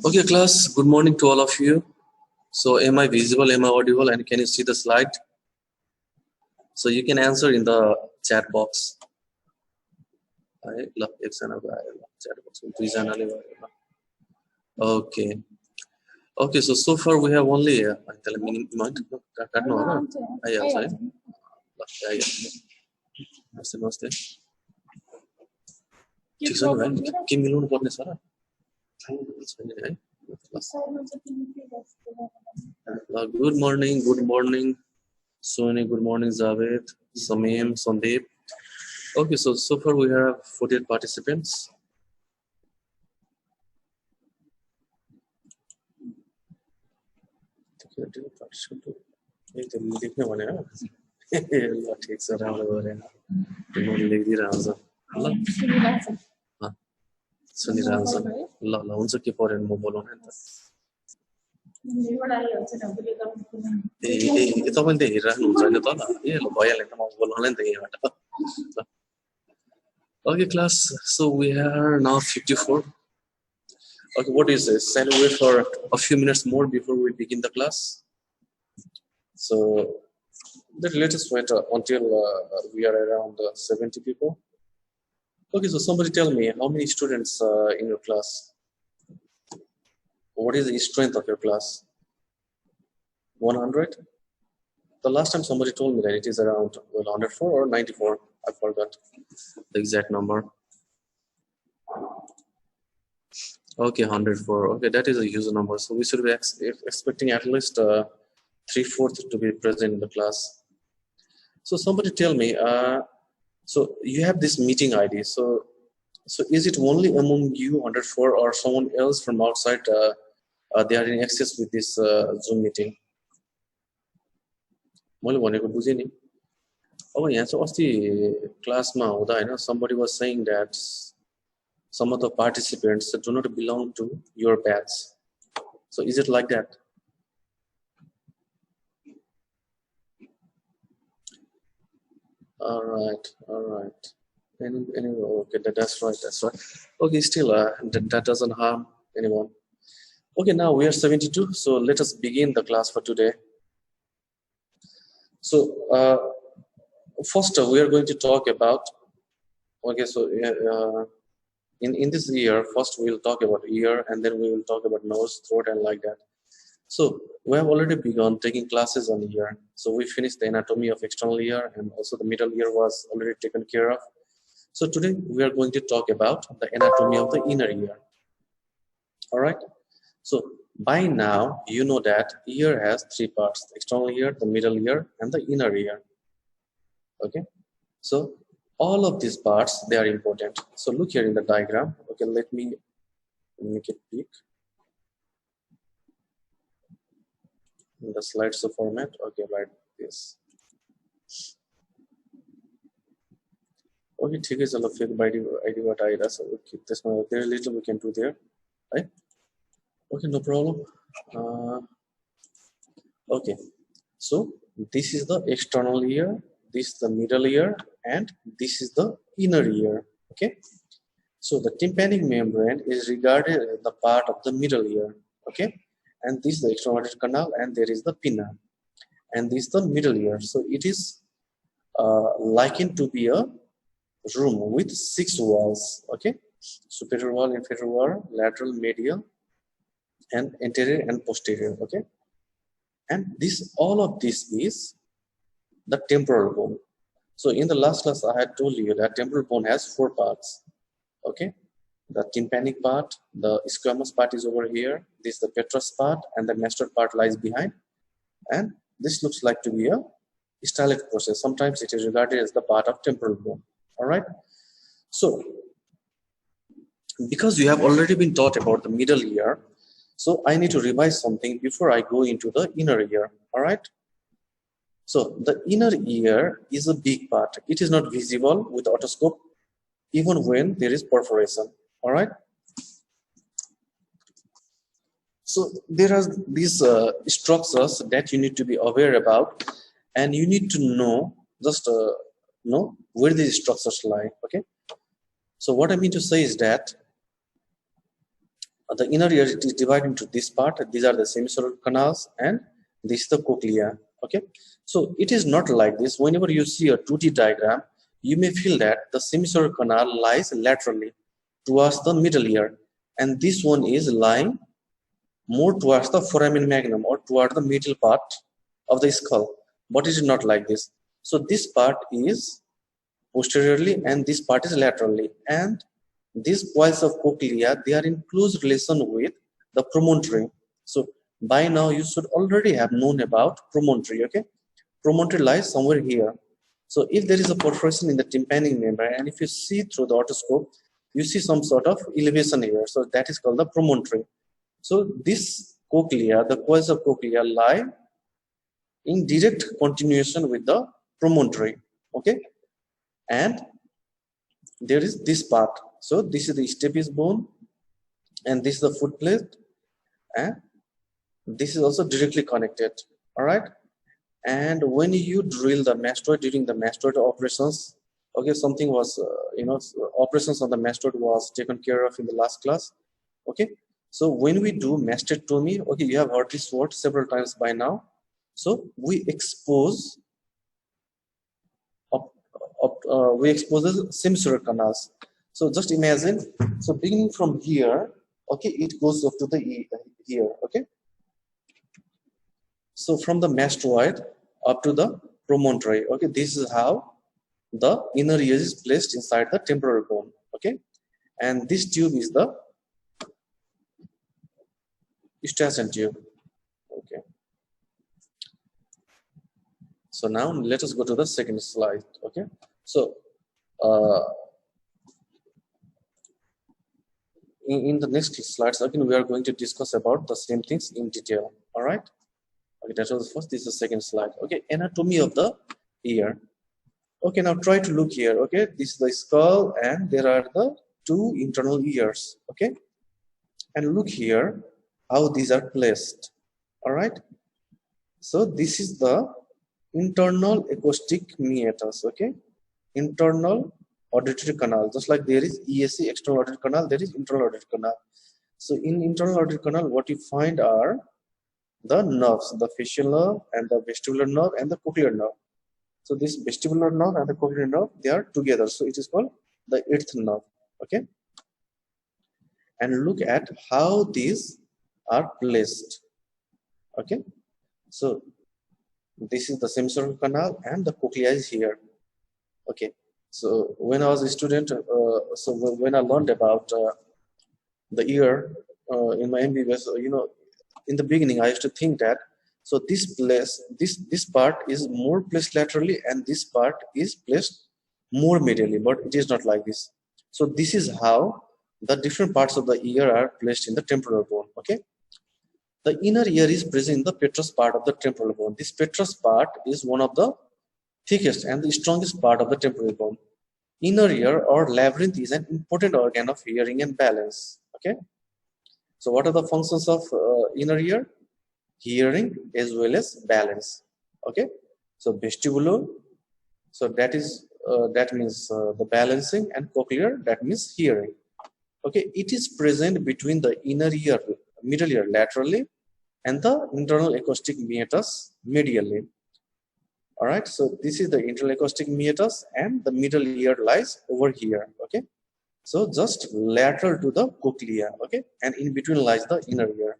Okay, class, good morning to all of you. So am I visible, am I audible, and can you see the slide? So you can answer in the chat box. Okay. Okay, so far we have only good morning, Sony, good morning, Javed, Samim, Sandeep. Okay, so far we have 48 participants. Okay, class, so we are now 54. Okay, what is this? Shall we wait for a few minutes more before we begin the class? So let us wait until we are around 70 people. Okay, so somebody tell me, how many students in your class? What is the strength of your class? 100? The last time somebody told me that it is around 104 or 94. I forgot the exact number. Okay, 104. Okay, that is a user number. So we should be expecting at least 3/4 to be present in the class. So somebody tell me, so you have this meeting ID. So is it only among you 104 or someone else from outside they are in access with this Zoom meeting? Oh yeah, so the class now, somebody was saying that some of the participants do not belong to your batch. So is it like that? All right. Anyway, okay, that's right. Okay, still, that doesn't harm anyone. Okay, now we are 72, so let us begin the class for today. So, first we are going to talk about, okay, so in this year, first we'll talk about ear, and then we will talk about nose, throat, and like that. So we have already begun taking classes on ear. So we finished the anatomy of external ear, and also the middle ear was already taken care of. So today we are going to talk about the anatomy of the inner ear. All right. So by now you know that ear has three parts: the external ear, the middle ear, and the inner ear. Okay. So all of these parts, they are important. So look here in the diagram. Okay, let me make it big. In the slideshow format, okay, like this. Okay, ठीक है, चलो फिर ID what I does. Okay, this one there little we can do there, right? Okay, no problem. Okay, so this is the external ear, this is the middle ear, and this is the inner ear. Okay, so the tympanic membrane is regarded as the part of the middle ear. Okay, and this is the external auditory canal, and there is the pinna, and this is the middle ear. So it is likened to be a room with 6 walls. Okay, superior wall, inferior wall, lateral, medial, and anterior and posterior. Okay, and this, all of this is the temporal bone. So in the last class I had told you that temporal bone has 4 parts. Okay, the tympanic part, the squamous part is over here, this is the petrous part, and the mastoid part lies behind, and this looks like to be a stylic process. Sometimes it is regarded as the part of temporal bone. All right, so because you have already been taught about the middle ear, so I need to revise something before I go into the inner ear. All right, so the inner ear is a big part. It is not visible with otoscope even when there is perforation. All right, so there are these structures that you need to be aware about, and you need to know, just know where these structures lie. Okay, so what I mean to say is that The inner ear is divided into this part. These are the semicircular canals, and this is the cochlea. Okay, so it is not like this. Whenever you see a 2D diagram, you may feel that the semicircular canal lies laterally towards the middle ear, and this one is lying more towards the foramen magnum, or toward the middle part of the skull. But it is not like this. So this part is posteriorly and this part is laterally, and these coils of cochlea, they are in close relation with the promontory. So by now you should already have known about promontory. Okay, promontory lies somewhere here. So if there is a perforation in the tympanic membrane, and if you see through the otoscope, you see some sort of elevation here, so that is called the promontory. So this cochlea, the coils of cochlea, lie in direct continuation with the promontory. Okay, and there is this part. So this is the stapes bone, and this is the foot plate, and this is also directly connected. All right, and when you drill the mastoid during the mastoid operations, okay, something was operations on the mastoid was taken care of in the last class. Okay, so when we do mastectomy, okay, you have heard this word several times by now. So we expose the semicircular canals. So just imagine, so beginning from here, okay, it goes up to the here. Okay, so from the mastoid up to the promontory. Okay, this is how the inner ear is placed inside the temporal bone. Okay, and this tube is the Eustachian tube. Okay, so now let us go to the second slide. Okay, so in the next slides, again, we are going to discuss about the same things in detail. All right. Okay, that was the first. This is the second slide. Okay, anatomy of the ear. Okay, now try to look here. Okay, this is the skull, and there are the two internal ears. Okay, and look here how these are placed. All right. So this is the internal acoustic meatus. Okay, internal auditory canal. Just like there is ESC, external auditory canal, there is internal auditory canal. So in internal auditory canal, what you find are the nerves, the facial nerve and the vestibular nerve and the cochlear nerve. So this vestibular nerve and the cochlear nerve, they are together. So it is called the eighth nerve. Okay. And look at how these are placed. Okay. So this is the semicircular canal and the cochlea is here. Okay. So when I was a student, when I learned about the ear in my MBBS, in the beginning I used to think that so this part is more placed laterally and this part is placed more medially, but it is not like this. So this is how the different parts of the ear are placed in the temporal bone. Okay, the inner ear is present in the petrous part of the temporal bone. This petrous part is one of the thickest and the strongest part of the temporal bone. Inner ear or labyrinth is an important organ of hearing and balance. Okay, so what are the functions of inner ear? Hearing as well as balance. Okay, so vestibular, so that is that means the balancing, and cochlear, that means hearing. Okay, it is present between the inner ear, middle ear laterally, and the internal acoustic meatus medially. All right, so this is the internal acoustic meatus, and the middle ear lies over here. Okay, so just lateral to the cochlea. Okay, and in between lies the inner ear.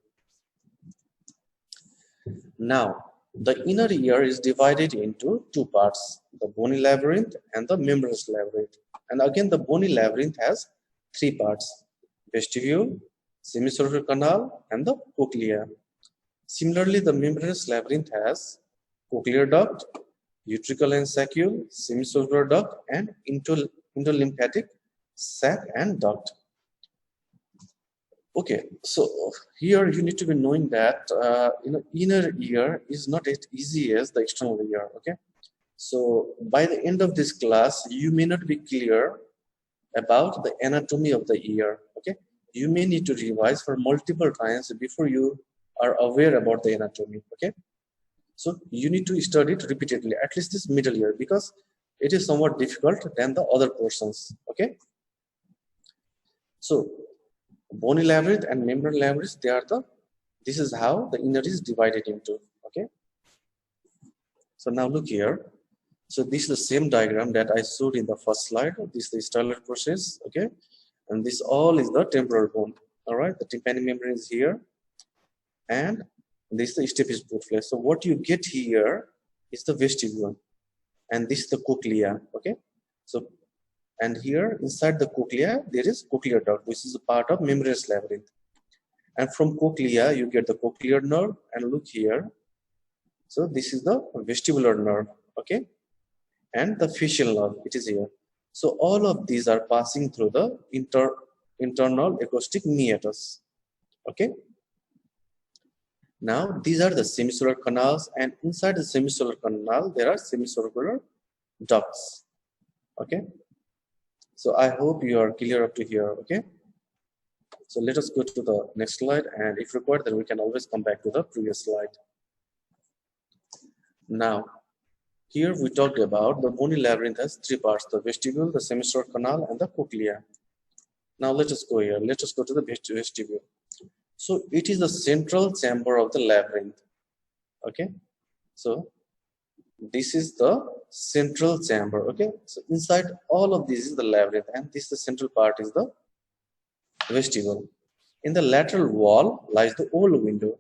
Now, the inner ear is divided into two parts, the bony labyrinth and the membranous labyrinth. And again, the bony labyrinth has three parts, vestibule, semicircular canal, and the cochlea. Similarly, the membranous labyrinth has cochlear duct, utricle and saccule, semicircular duct, and endolymphatic sac and duct. Okay, so here you need to be knowing that inner ear is not as easy as the external ear. Okay, so by the end of this class, you may not be clear about the anatomy of the ear. Okay, you may need to revise for multiple times before you are aware about the anatomy. Okay, so you need to study it repeatedly, at least this middle ear, because it is somewhat difficult than the other portions. Okay, so Bony labyrinth and membrane labyrinth, this is how the inner is divided into. Okay. So now look here. So this is the same diagram that I showed in the first slide. This is the stellar process. Okay. And this all is the temporal bone. All right. The tympanic membrane is here. And this is the stapes bootflex. So what you get here is the vestibule. And this is the cochlea. Okay. So, and here inside the cochlea, there is cochlear duct, which is a part of membranous labyrinth. And from cochlea, you get the cochlear nerve. And look here. So this is the vestibular nerve. Okay. And the facial nerve, it is here. So all of these are passing through the internal acoustic meatus. Okay. Now these are the semicircular canals, and inside the semicircular canal there are semicircular ducts. Okay. So I hope you are clear up to here. Okay. So let us go to the next slide, and if required, then we can always come back to the previous slide. Now, here we talked about the bony labyrinth has three parts: the vestibule, the semicircular canal, and the cochlea. Now let us go here. Let us go to the vestibule. So it is the central chamber of the labyrinth. Okay. So this is the central chamber. Okay. So inside all of this is the labyrinth, and this the central part is the vestibule. In the lateral wall lies the oval window.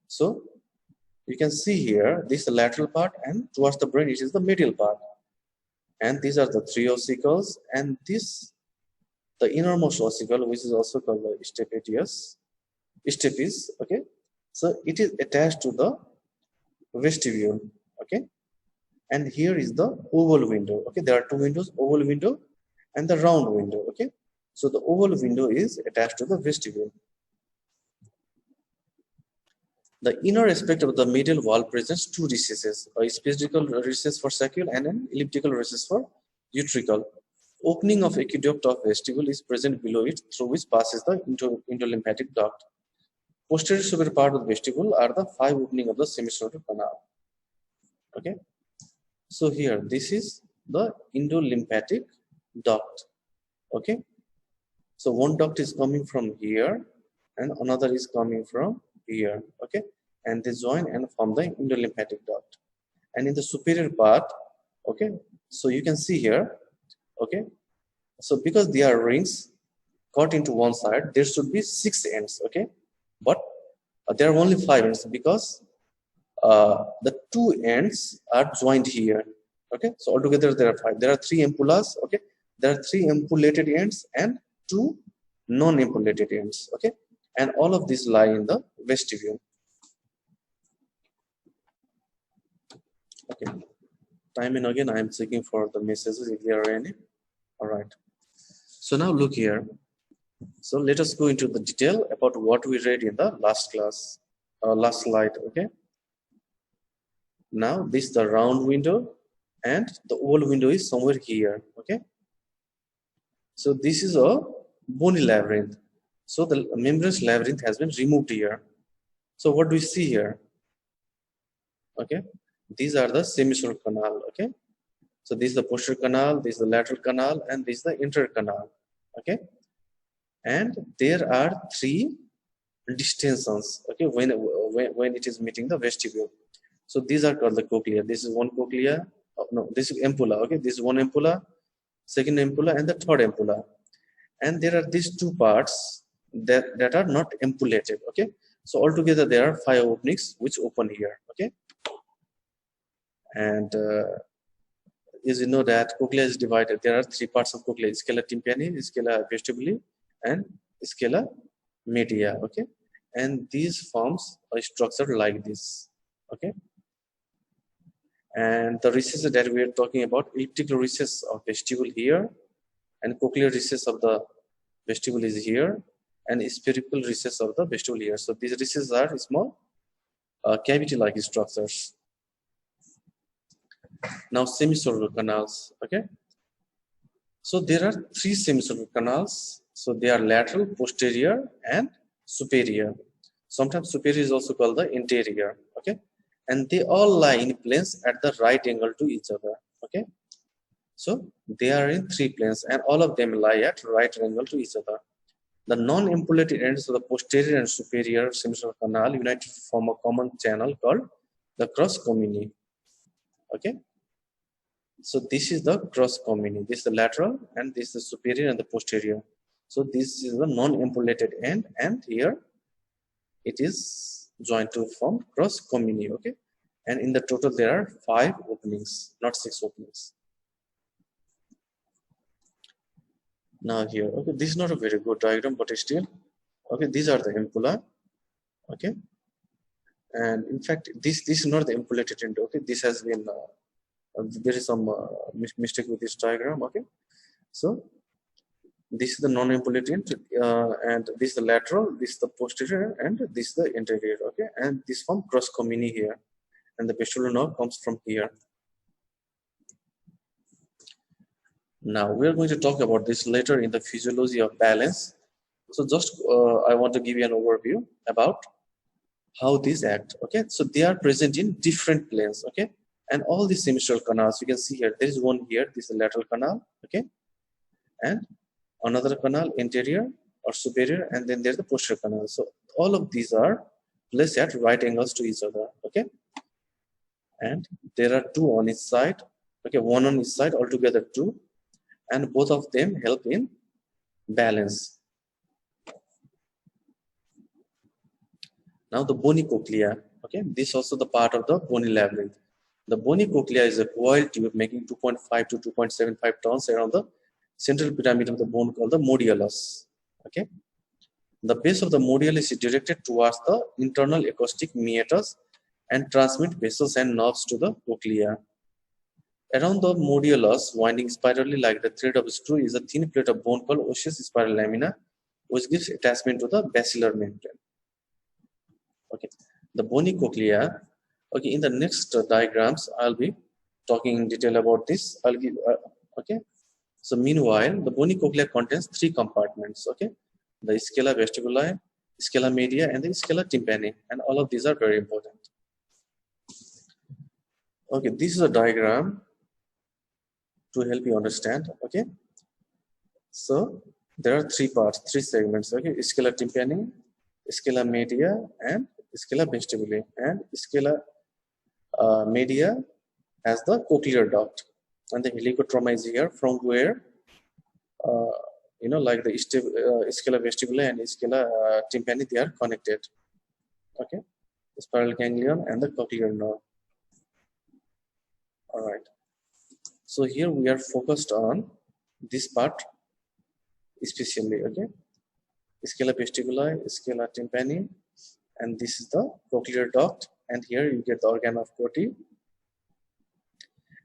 So you can see here, this is the lateral part, and towards the brain, it is the medial part. And these are the three ossicles, and this, the innermost ossicle, which is also called the stapes, okay? So it is attached to the vestibule, okay? And here is the oval window, okay? There are two windows, oval window and the round window, okay? So the oval window is attached to the vestibule. The inner aspect of the medial wall presents two recesses, a spherical recess for saccule and an elliptical recess for utricle. Opening of aqueduct of vestibule is present below it, through which passes the endolymphatic duct. Posterior superior part of the vestibule are the five openings of the semicircular canal. Okay. So here, this is the endolymphatic duct. Okay. So one duct is coming from here, and another is coming from here. Okay. And they join and form the endolymphatic duct. And in the superior part, okay, so you can see here, okay, so because they are rings cut into one side, there should be 6 ends, okay, but there are only 5 ends because the 2 ends are joined here, okay. So altogether there are 5. There are 3 ampullas, okay. There are 3 ampullated ends and 2 non-ampullated ends, okay. And all of these lie in the vestibule. Okay. Time and again I am checking for the messages if there are any. All right. So now look here. So let us go into the detail about what we read in the last class, last slide. Okay. Now this is the round window, and the oval window is somewhere here. Okay. So this is a bony labyrinth. So the membranous labyrinth has been removed here. So what do we see here? Okay. These are the semicircular canal. Okay. So this is the posterior canal, this is the lateral canal, and this is the interior canal. Okay. And there are 3 distensions. Okay. When it is meeting the vestibule. So these are called the cochlea. This is one cochlea. Oh, no, this is ampulla. Okay. This is one ampulla, second ampulla, and the third ampulla. And there are these 2 parts that are not ampullated. Okay. So altogether there are 5 openings which open here. Okay. And as you know that cochlea is divided. There are 3 parts of cochlea: scala tympani, scala vestibuli, and scala media. Okay. And these forms a structure like this. Okay. And the recesses that we are talking about, elliptical recess of vestibule here, and cochlear recess of the vestibule is here, and spherical recess of the vestibule here. So these recesses are small cavity-like structures. Now semicircular canals. Okay. So there are 3 semicircular canals. So they are lateral, posterior, and superior. Sometimes superior is also called the anterior. Okay. And they all lie in planes at the right angle to each other. Okay. So they are in 3 planes, and all of them lie at right angle to each other. The non-implicated ends of the posterior and superior semestral canal unite to form a common channel called the cross comini. Okay, so this is the cross comini. This is the lateral, and this is the superior and the posterior. So this is the non-implicated end, and here it is joined to form cross comini. Okay, and in the total there are 5 openings, not 6 openings. Now here, okay, this is not a very good diagram, but still, okay, these are the ampulla. Okay, and in fact this is not the implicated end. Okay, this has been there is some mistake with this diagram. Okay, so this is the non-implicated and this is the lateral, this is the posterior, and this is the anterior. Okay, and this form cross comini here, and the vestibular nerve comes from here. Now we are going to talk about this later in the physiology of balance. So just I want to give you an overview about how these act. Okay, so they are present in different planes. Okay, and all these semestral canals you can see here. There is one here. This is the lateral canal. Okay, and another canal anterior or superior, and then there's the posterior canal. So all of these are placed at right angles to each other. Okay, and there are 2 on each side. Okay, 1 on each side, altogether 2, and both of them help in balance. Now the bony cochlea. Okay, this is also the part of the bony labyrinth. The bony cochlea is a coiled tube making 2.5 to 2.75 tons around the central pyramid of the bone called the modiolus. Okay, the base of the modiolus is directed towards the internal acoustic meatus and transmit vessels and nerves to the cochlea. Around the modiolus, winding spirally like the thread of a screw, is a thin plate of bone called osseous spiral lamina, which gives attachment to the basilar membrane. Okay, the bony cochlea. Okay, in the next diagrams, I'll be talking in detail about this. I'll give. Okay, so meanwhile, the bony cochlea contains 3 compartments. Okay, the scala vestibuli, scala media, and the scala tympani, and all of these are very important. Okay, this is a diagram to help you understand. Okay, so there are 3 parts, 3 segments. Okay, scala tympani, scala media, and scala vestibuli. And scala media has the cochlear duct, and the helicotroma is here, from where you know, like the scala vestibuli and scala tympani, they are connected. Okay, the spiral ganglion and the cochlear nerve. All right. So here we are focused on this part especially. Okay, scala vestibuli, scala tympani, and this is the cochlear duct, and here you get the organ of Corti,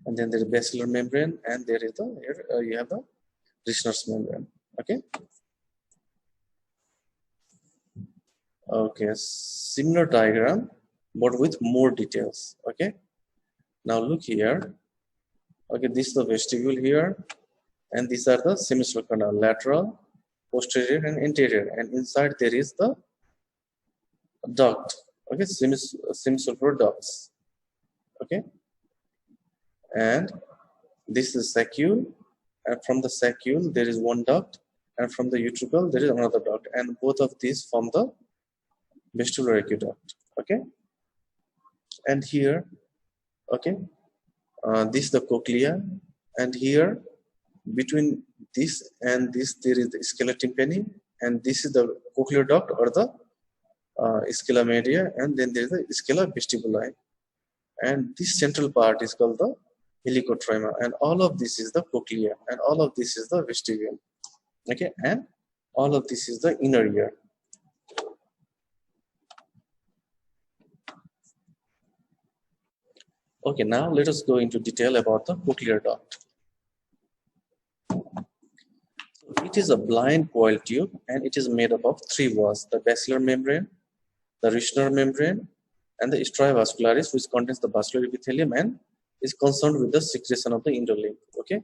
and then there is basilar membrane, and there is the here you have the Rischner's membrane. Okay. Okay, similar diagram but with more details. Okay, now look here. Okay, this is the vestibule here, and these are the semestral canal, lateral, posterior, and anterior, and inside there is the duct. Okay, semicircular ducts. Okay, and this is saccule, and from the saccule there is one duct, and from the utricle there is another duct, and both of these form the vestibular aqueduct. Okay, and here, okay, this is the cochlea, and here between this and this there is the scala tympani, and this is the cochlear duct or the scala media, and then there is the scala vestibuli, and this central part is called the helicotrema, and all of this is the cochlea, and all of this is the vestibule. Okay, and all of this is the inner ear. Okay, now let us go into detail about the cochlear duct. It is a blind coil tube, and it is made up of 3 walls: the basilar membrane, the Rischner membrane, and the stria vascularis, which contains the vascular epithelium and is concerned with the secretion of the endolymph. Okay,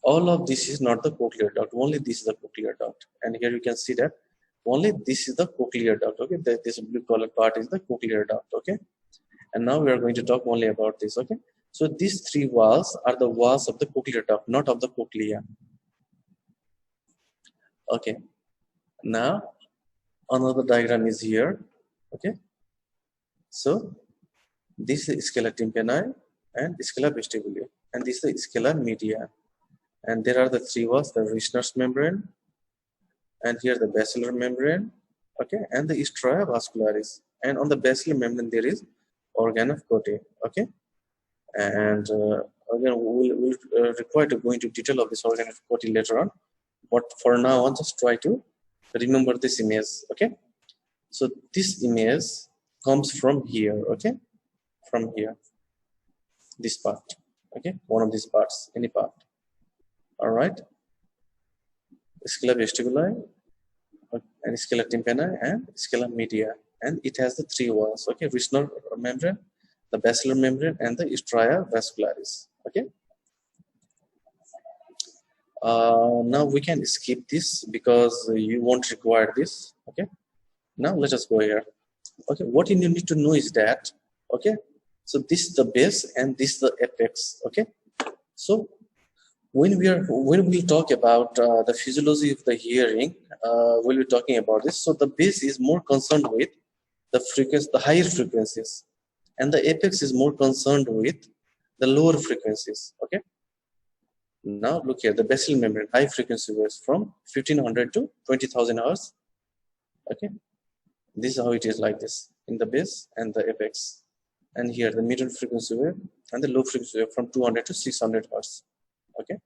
all of this is not the cochlear duct, only this is the cochlear duct, and here you can see that only this is the cochlear duct. Okay, this blue colored part is the cochlear duct. Okay, and now we are going to talk only about this. Okay, so these 3 walls are the walls of the cochlear duct, not of the cochlea. Okay, Now another diagram is here. Okay, so this is scala tympani and scala vestibuli, and this is scala media, and there are the three walls: the Rischner's membrane, and here the basilar membrane, okay, and the stria vascularis, and on the basilar membrane there is organ of Cote. Okay, and again we'll require to go into detail of this organ of Cote later on, but for now on just try to remember this image. Okay, so this image comes from here. Okay, from here, this part. Okay, one of these parts, any part. All right, scala vestibuli and scala tympani and scala media, and it has the three walls. Okay, Rischner membrane, the basilar membrane, and the stria vascularis. Okay, now we can skip this because you won't require this. Okay, now let us go here. Okay, what you need to know is that, okay, so this is the base and this is the apex. Okay, so when we talk about the physiology of the hearing, we'll be talking about this. So the base is more concerned with the frequency, the higher frequencies, and the apex is more concerned with the lower frequencies. Okay, now look here, the basal membrane, high frequency waves from 1500 to 20,000 Hz. Okay, this is how it is, like this in the base and the apex, and here the middle frequency wave and the low frequency wave from 200 to 600 Hz. Okay,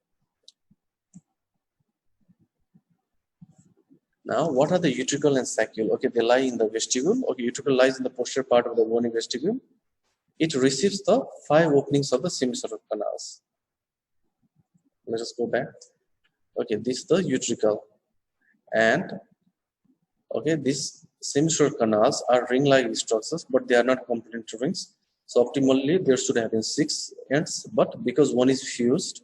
now what are the utricle and saccule? Okay, they lie in the vestibule. Okay, utricle lies in the posterior part of the bony vestibule. It receives the 5 openings of the semicircular canals. Let us go back. Okay, this is the utricle, and okay, these semicircular canals are ring-like structures, but they are not complementary rings. So optimally there should have been 6 ends, but because one is fused,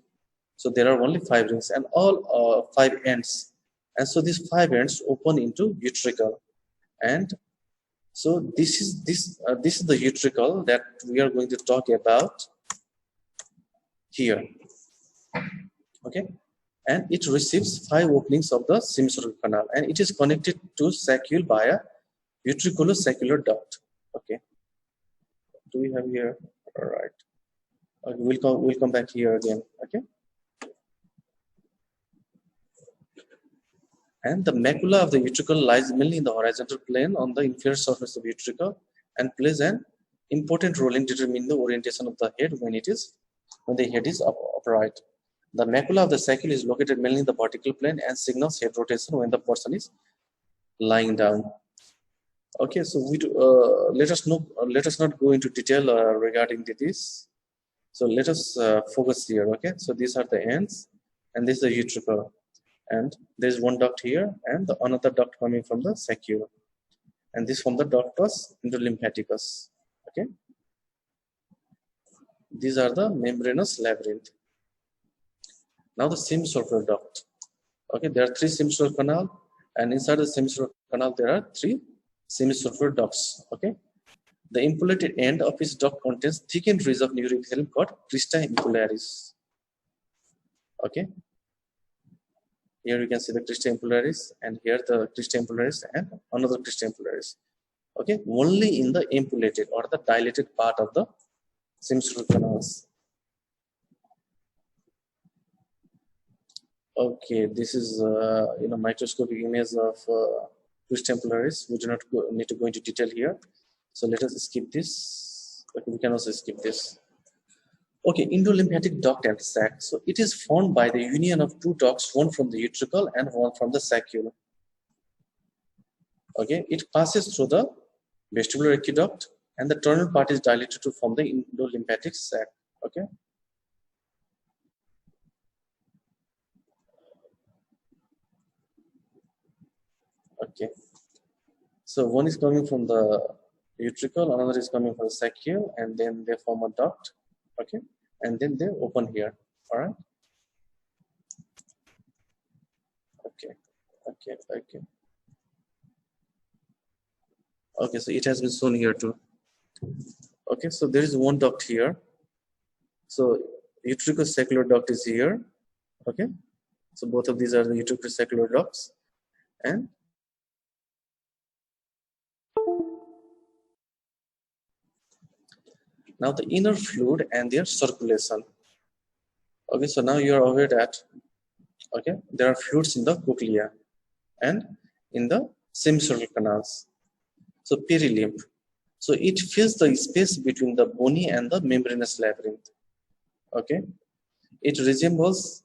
so there are only 5 rings and all 5 ends, and so these 5 ends open into utricle. And so this is the utricle that we are going to talk about here. Okay, and it receives 5 openings of the semicircular canal, and it is connected to saccule by a utriculo-saccular duct. Okay, do we have here? All right, okay, we'll come back here again. Okay, and the macula of the utricle lies mainly in the horizontal plane on the inferior surface of utricle and plays an important role in determining the orientation of the head when the head is upright. The macula of the saccule is located mainly in the vertical plane and signals head rotation when the person is lying down. Okay, so we do, let us not go into detail regarding this. So let us focus here. Okay, so these are the ends, and this is the utricle, and there is one duct here, and another duct coming from the saccule, and this from the ductus endolymphaticus. Okay, these are the membranous labyrinth. Now the semicircular duct. Okay, there are 3 semicircular canal, and inside the semicircular canal there are 3 semicircular ducts. Okay, the impulated end of each duct contains thickened ridge of neuroepithelium called crista impularis. Okay, here you can see the crista impularis, and here the crista impularis and another crista impularis. Okay, only in the impulated or the dilated part of the semicircular canals. Okay, this is microscopic image of crista impularis. We do not need to go into detail here, so let us skip this. Okay, we can also skip this. Okay, endolymphatic duct and sac. So it is formed by the union of 2 ducts, one from the utricle and one from the saccule. Okay, it passes through the vestibular aqueduct, and the terminal part is dilated to form the endolymphatic sac. Okay. Okay, so one is coming from the utricle, another is coming from the saccule, and then they form a duct. Okay, and then they open here. All right. Okay, okay, okay. Okay, so it has been shown here too. Okay, so there is one duct here. So utricular-saccular duct is here. Okay, so both of these are the utricular-saccular ducts, and Now the inner fluid and their circulation. Okay, so now you are aware that there are fluids in the cochlea and in the semicircular canals. So perilymph. So it fills the space between the bony and the membranous labyrinth. Okay, it resembles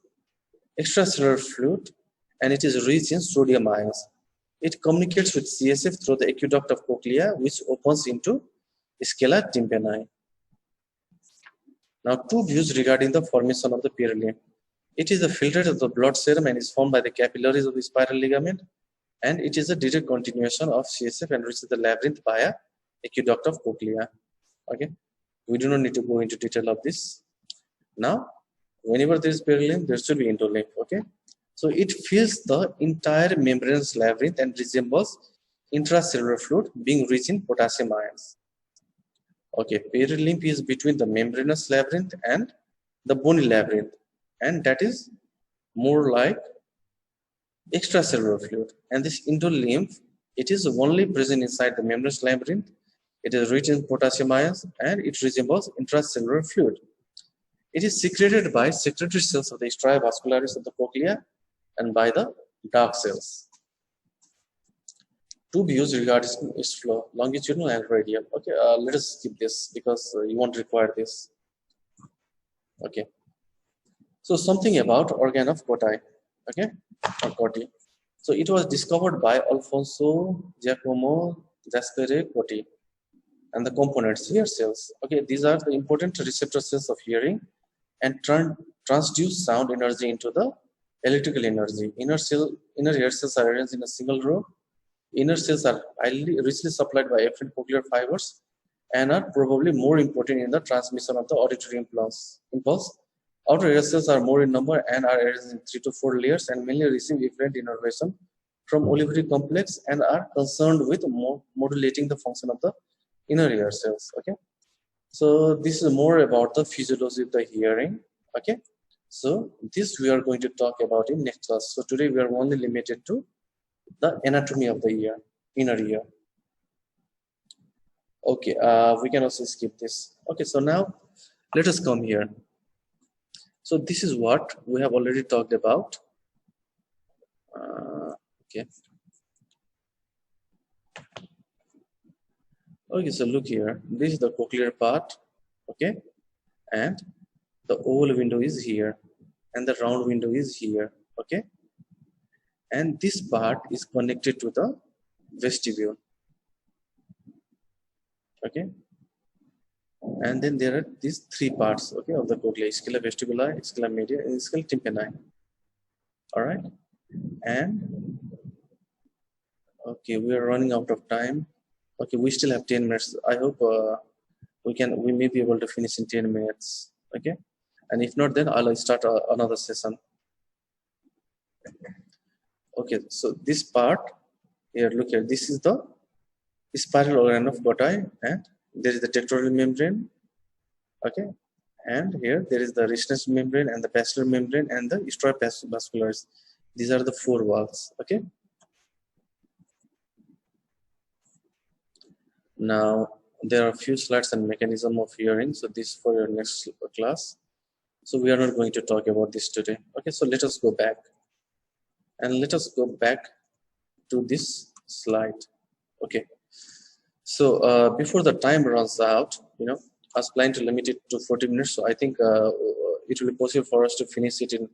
extracellular fluid and it is rich in sodium ions. It communicates with CSF through the aqueduct of cochlea, which opens into scala tympani. Now, two views regarding the formation of the perilymph. It is the filtrate of the blood serum and is formed by the capillaries of the spiral ligament, and it is a direct continuation of CSF and reaches the labyrinth via aqueduct of cochlea. Okay, we do not need to go into detail of this. Now, whenever there is perilymph, there should be endolymph. Okay, so it fills the entire membranous labyrinth and resembles intracellular fluid being rich in potassium ions. Okay, perilymph is between the membranous labyrinth and the bony labyrinth, and that is more like extracellular fluid. And this endolymph, it is only present inside the membranous labyrinth. It is rich in potassium ions and it resembles intracellular fluid. It is secreted by secretory cells of the stria vascularis of the cochlea and by the dark cells. Two views regarding its flow, longitudinal and radial. Okay, let us skip this because you won't require this. Okay, so something about organ of Cotti. Okay, or Cotti. So it was discovered by Alfonso Giacomo Gaspare Cotti, and the components here cells. Okay, these are the important receptor cells of hearing and transduce sound energy into the electrical energy. Inner ear cells are arranged in a single row. Inner cells are richly supplied by afferent cochlear fibers and are probably more important in the transmission of the auditory impulse. Outer ear cells are more in number and are arranged in 3 to 4 layers and mainly receive efferent innervation from olivary complex and are concerned with modulating the function of the inner ear cells. Okay, so this is more about the physiology of the hearing. Okay, so this we are going to talk about in next class. So today we are only limited to the anatomy of the ear, inner ear. Okay, we can also skip this. Okay, so now let us come here. So this is what we have already talked about. Okay. Okay, so look here. This is the cochlear part. Okay, and the oval window is here, and the round window is here. Okay. And this part is connected to the vestibule. Okay, and then there are these three parts, okay, of the cochlea: scala vestibuli, scala media, and scala tympani. All right, and okay, we are running out of time. Okay, we still have 10 minutes. I hope we may be able to finish in 10 minutes. Okay, and if not, then I'll start another session. Okay, so this part here, look here, this is the spiral organ of Cotti, and there is the tectorial membrane. Okay, and here there is the resonance membrane and the basilar membrane and the stria vascularis. These are the 4 walls. Okay, now there are a few slides on mechanism of hearing, so this for your next class. So we are not going to talk about this today. Okay, so let us go back. And let us go back to this slide. Okay, so before the time runs out, I was planning to limit it to 40 minutes. So I think it will be possible for us to finish it in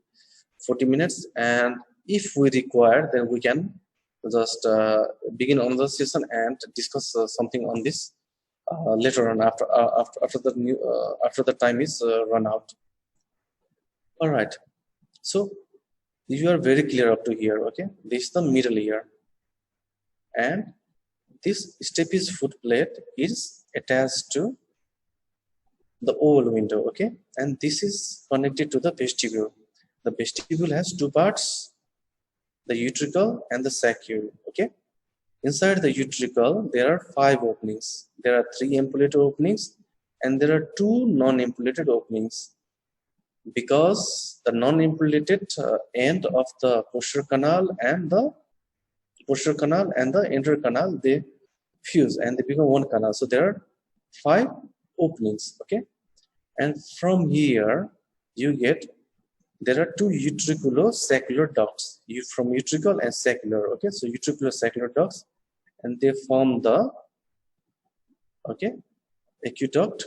40 minutes. And if we require, then we can just begin another session and discuss something on this later on after the time is run out. All right. So you are very clear up to here. Okay, this is the middle ear, and this stapes foot plate is attached to the oval window. Okay, and this is connected to the vestibule. The vestibule has 2 parts: the utricle and the saccule. Okay, inside the utricle there are 5 openings. There are 3 ampullated openings and there are 2 non-ampullated openings, because the non-ampullated end of the posterior canal and the anterior canal, they fuse and they become one canal. So there are 5 openings, okay? And from here you get, there are two utriculo-saccular ducts, from utricle and saccular, okay? So utriculo-saccular ducts, and they form the, okay, aqueduct,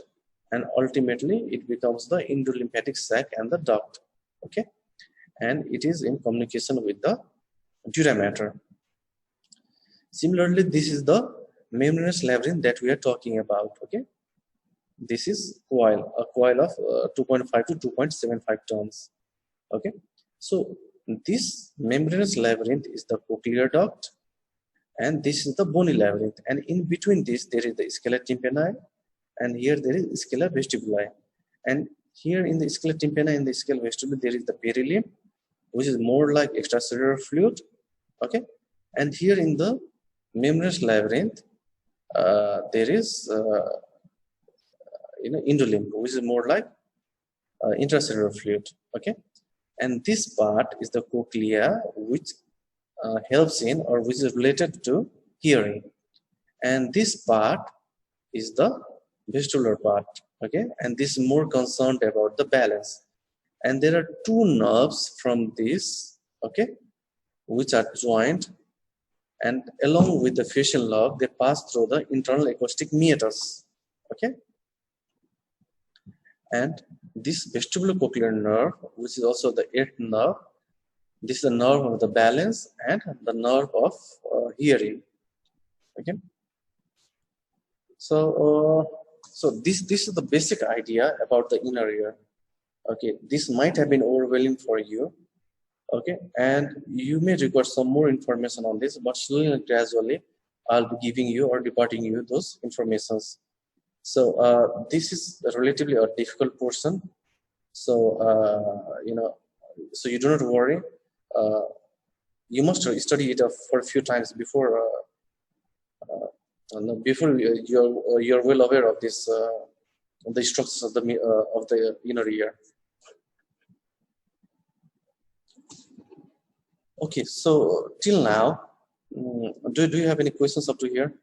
and ultimately it becomes the endolymphatic sac and the duct, okay? And it is in communication with the dura mater. Similarly, this is the membranous labyrinth that we are talking about, okay? This is a coil of 2.5 to 2.75 tons, okay? So this membranous labyrinth is the cochlear duct, and this is the bony labyrinth, and in between this there is the scala tympani, and here there is scala vestibuli, and here in the scala tympani and the scala vestibuli there is the perilymph, which is more like extracellular fluid, okay? And here in the membranous labyrinth there is endolymph, which is more like intracellular fluid, okay? And this part is the cochlea, which helps in, or which is related to hearing, and this part is the vestibular part, okay? And this is more concerned about the balance, and there are two nerves from this, okay, which are joined, and along with the facial nerve they pass through the internal acoustic meatus, okay? And this vestibulocochlear nerve, which is also the eighth nerve, this is the nerve of the balance and the nerve of hearing, okay? So this is the basic idea about the inner ear, okay? This might have been overwhelming for you, okay, and you may require some more information on this, but slowly and gradually I'll be giving you or departing you those informations. So this is relatively a difficult portion, so so you do not worry. You must study it for a few times before you're well aware of this the structures of the inner ear. Okay, so till now, do you have any questions up to here?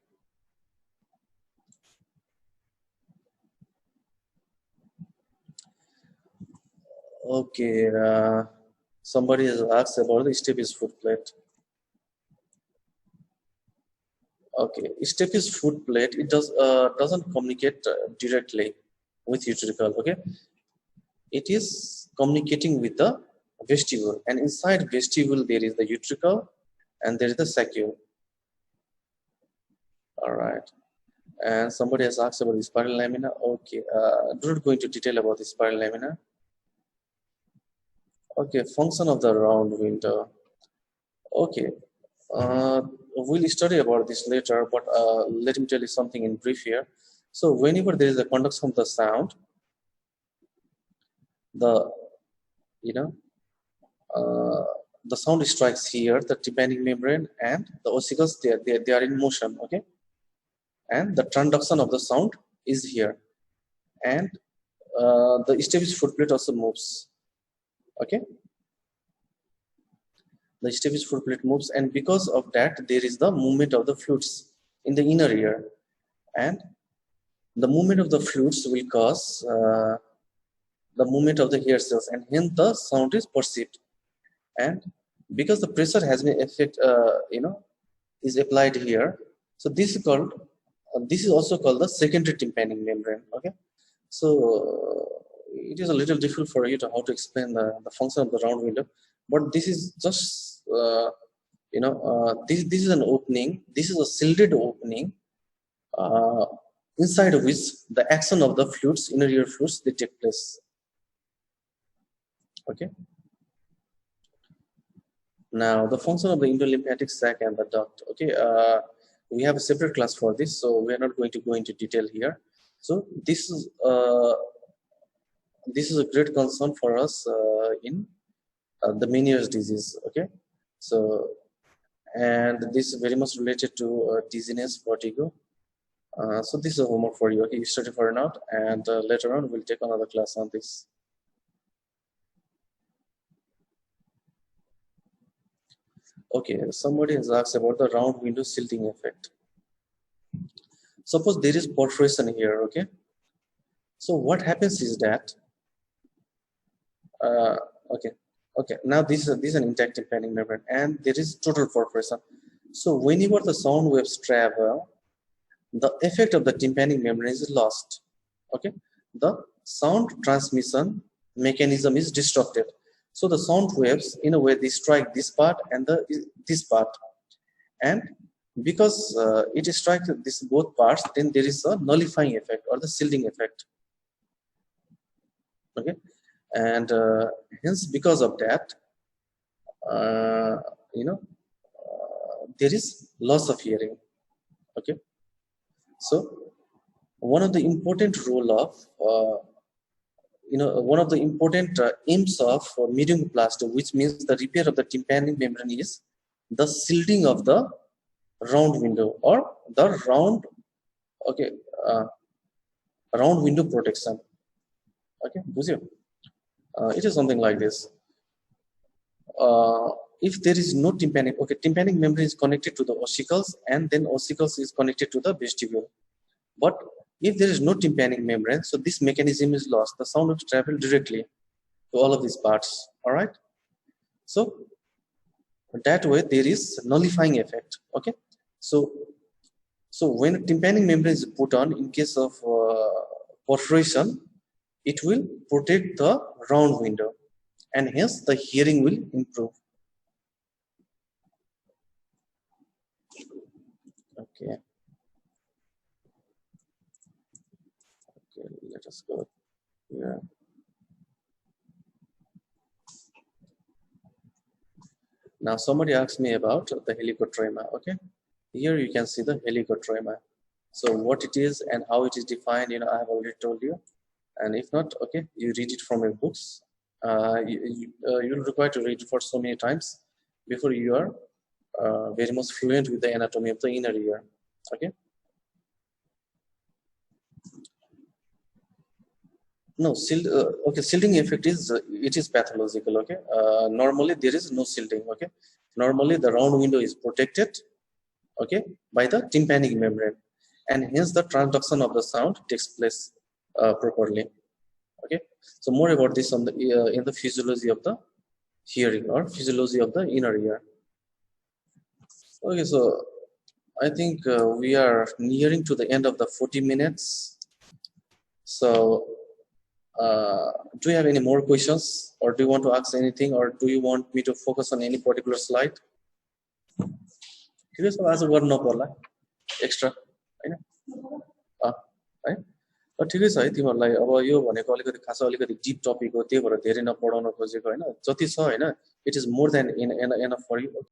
Okay, somebody has asked about the stapes foot plate. Okay, stapes foot plate, it doesn't communicate directly with utricle, okay? It is communicating with the vestibule, and inside vestibule there is the utricle and there is the saccule. All right, and somebody has asked about the spiral lamina. Okay, do not go into detail about the spiral lamina. Okay, function of the round window. Okay, we'll study about this later, but let me tell you something in brief here. So whenever there is a conduction of the sound, the sound strikes here, the tympanic membrane and the ossicles, they are in motion, okay? And the transduction of the sound is here, and the stapes foot plate also moves, okay? The stapes foot plate moves, and because of that there is the movement of the fluids in the inner ear, and the movement of the fluids will cause the movement of the hair cells, and hence the sound is perceived. And because the pressure has been is applied here, so this is called this is also called the secondary tympanic membrane, okay? So it is a little difficult for you to how to explain the function of the round window, but this is just this is an opening, this is a shielded opening inside of which the action of the fluids, inner ear fluids, they take place, okay? Now the function of the endolymphatic sac and the duct, okay? We have a separate class for this, so we are not going to go into detail here. So this is a great concern for us in the Meniere's disease, okay? So, and this is very much related to dizziness, vertigo. So this is a homework for you, okay? You study for it out, and later on we'll take another class on this. Okay, somebody has asked about the round window silting effect. Suppose there is perforation here, okay? So what happens is that okay, now this is an intact tympanic membrane, and there is total perforation. So whenever the sound waves travel, the effect of the tympanic membrane is lost. Okay, the sound transmission mechanism is disrupted. So the sound waves, in a way, they strike this part and this part, and because it strikes this both parts, then there is a nullifying effect or the shielding effect. Okay, and hence because of that, there is loss of hearing. Okay, so one of the important role of one of the important aims of mediumoplasty, which means the repair of the tympanic membrane, is the shielding of the round window or the round round window protection. Okay, it is something like this. If there is no tympanic, tympanic membrane is connected to the ossicles, and then ossicles is connected to the vestibule. But if there is no tympanic membrane, so this mechanism is lost. The sound will travel directly to all of these parts. All right. So that way there is nullifying effect. Okay. So when tympanic membrane is put on, in case of perforation, it will protect the round window, and hence the hearing will improve. Okay. Okay, let us go here. Now somebody asked me about the helicotrema. Okay, here you can see the helicotrema. So what it is and how it is defined, I have already told you. And if not, okay, you read it from your books. You'll require to read it for so many times before you are very much fluent with the anatomy of the inner ear. Okay. No, shielding effect is it is pathological. Okay, normally there is no shielding. Okay, normally the round window is protected, okay, by the tympanic membrane, and hence the transduction of the sound takes place properly. Okay, so more about this on the in the physiology of the hearing or physiology of the inner ear. Okay, so I think we are nearing to the end of the 40 minutes. So do you have any more questions, or do you want to ask anything, or do you want me to focus on any particular slide? ठिकै छ आज गर्नु नपर्ला extra हैन है ठिकै छ है तिमीहरूलाई अब यो भनेको अलिकति खास अलिकति डीप टपिक हो त्यही भएर धेरै नपढाउन खोजेको हैन जति छ हैन it is more than enough for you